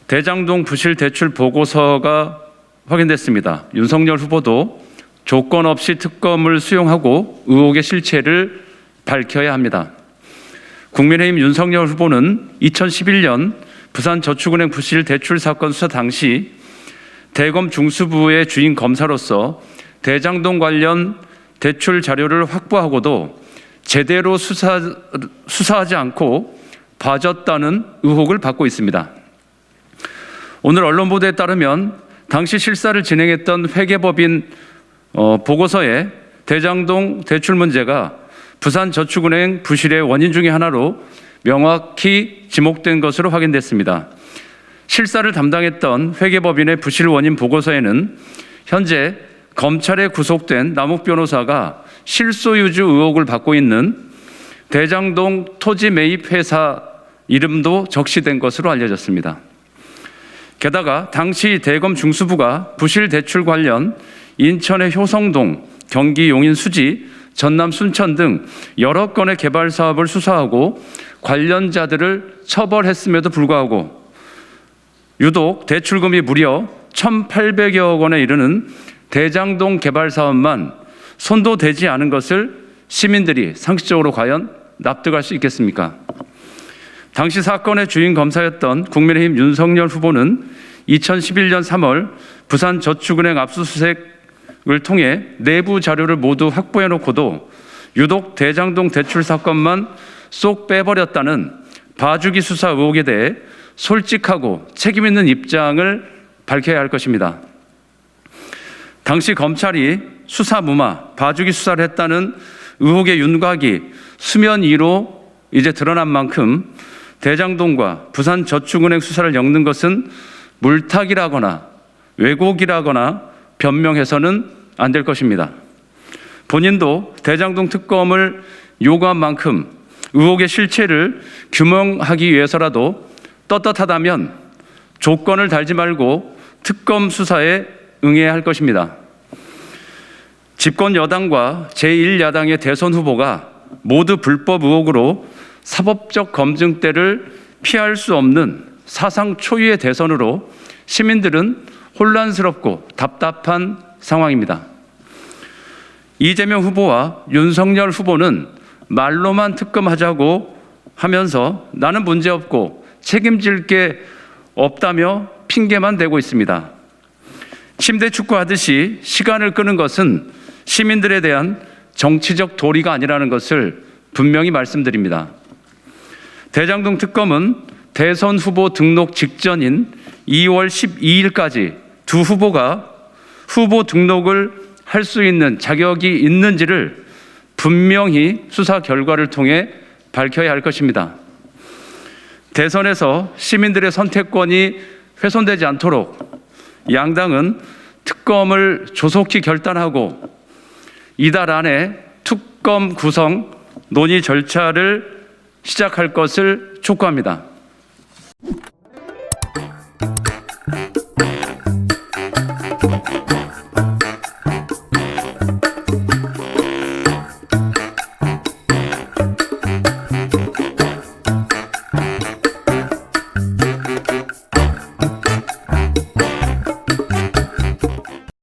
대장동 부실 대출 보고서가 확인됐습니다. 윤석열 후보도 조건 없이 특검을 수용하고 의혹의 실체를 밝혀야 합니다. 국민의힘 윤석열 후보는 2011년 부산저축은행 부실 대출 사건 수사 당시 대검 중수부의 주인 검사로서 대장동 관련 대출 자료를 확보하고도 제대로 수사하지 않고 봐줬다는 의혹을 받고 있습니다. 오늘 언론 보도에 따르면 당시 실사를 진행했던 회계법인 보고서에 대장동 대출 문제가 부산저축은행 부실의 원인 중에 하나로 명확히 지목된 것으로 확인됐습니다. 실사를 담당했던 회계법인의 부실 원인 보고서에는 현재 검찰에 구속된 남욱 변호사가 실소유주 의혹을 받고 있는 대장동 토지 매입 회사 이름도 적시된 것으로 알려졌습니다. 게다가 당시 대검 중수부가 부실 대출 관련 인천의 효성동, 경기 용인 수지, 전남 순천 등 여러 건의 개발 사업을 수사하고 관련자들을 처벌했음에도 불구하고 유독 대출금이 무려 1,800여 원에 이르는 대장동 개발 사업만 손도 대지 않은 것을 시민들이 상식적으로 과연 납득할 수 있겠습니까? 당시 사건의 주인 검사였던 국민의힘 윤석열 후보는 2011년 3월 부산저축은행 압수수색을 통해 내부 자료를 모두 확보해 놓고도 유독 대장동 대출 사건만 쏙 빼버렸다는 봐주기 수사 의혹에 대해 솔직하고 책임 있는 입장을 밝혀야 할 것입니다. 당시 검찰이 수사 무마, 봐주기 수사를 했다는 의혹의 윤곽이 수면 위로 이제 드러난 만큼 대장동과 부산저축은행 수사를 엮는 것은 물타기라거나 왜곡이라거나 변명해서는 안 될 것입니다. 본인도 대장동 특검을 요구한 만큼 의혹의 실체를 규명하기 위해서라도 떳떳하다면 조건을 달지 말고 특검 수사에 응해야 할 것입니다. 집권 여당과 제1야당의 대선 후보가 모두 불법 의혹으로 사법적 검증대를 피할 수 없는 사상 초유의 대선으로 시민들은 혼란스럽고 답답한 상황입니다. 이재명 후보와 윤석열 후보는 말로만 특검하자고 하면서 나는 문제없고 책임질 게 없다며 핑계만 대고 있습니다. 침대 축구하듯이 시간을 끄는 것은 시민들에 대한 정치적 도리가 아니라는 것을 분명히 말씀드립니다. 대장동 특검은 대선 후보 등록 직전인 2월 12일까지 두 후보가 후보 등록을 할 수 있는 자격이 있는지를 분명히 수사 결과를 통해 밝혀야 할 것입니다. 대선에서 시민들의 선택권이 훼손되지 않도록 양당은 특검을 조속히 결단하고 이달 안에 특검 구성 논의 절차를 시작할 것을 촉구합니다.